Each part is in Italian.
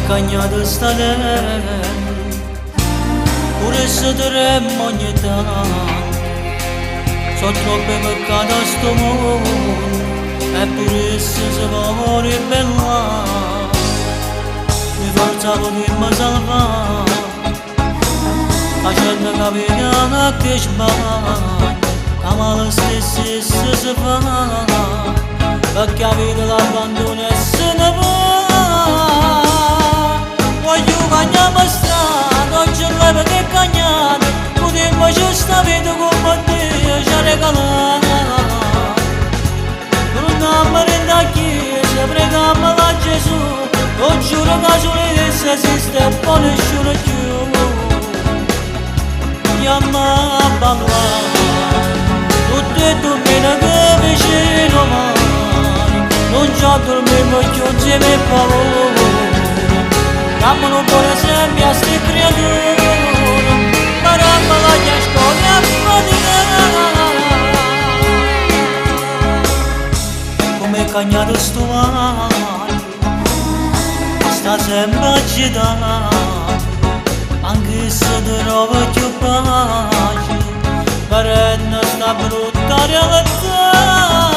cagnato stare pure se dovremmo ogni tanto sono troppe peccate a sto mondo eppure se si vuole bella mi forza potremmo salvare facendo capire che sbaglia che male stesso si fa perché la vita l'abbandono e se ne va voglio cagnare strada non c'è leva che cagnare potremmo c'è sta vita come te ci ha regalato non mi rendo a chiesa preghiamo a Gesù non giuro che solezza esiste e poi nessuno più chiama a ballare tutte e domenica vicino mare non già dormiamo più insieme e paura dammi un buon esempio a sti creature paramma la mia scuola a fatica come cagnato sto mare sta sempre agitato anche se trova più pace perenne sta brutta realtà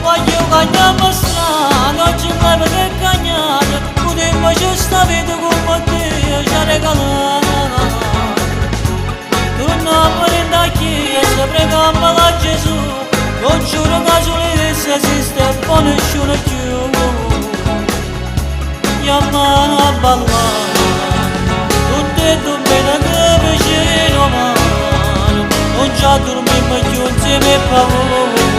voglio cagnare strada non c'è leva che cagnare potremmo c'è sta vita come te ci ha regalato torniamo a chiesa preghiamo a Gesù non giuro che solezza esiste e poi nessuno più chiamano a ballare tutte e domenica vicino mare non già dormiamo più insieme e paura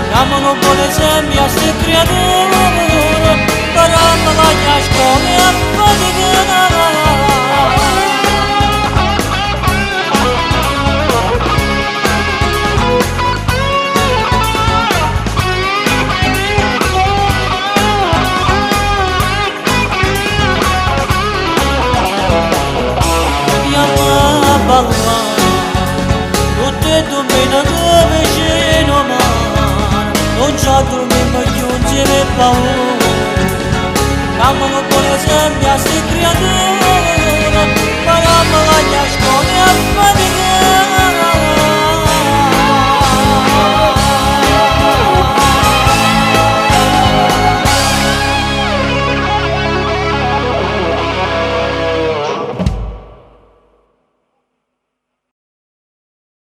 diamo un buon esempio a sti creature paramma la mia scuola e a fatica tutte e domenica vicino mare non già dormiamo più insieme e paura diamo un buon esempio a sti creature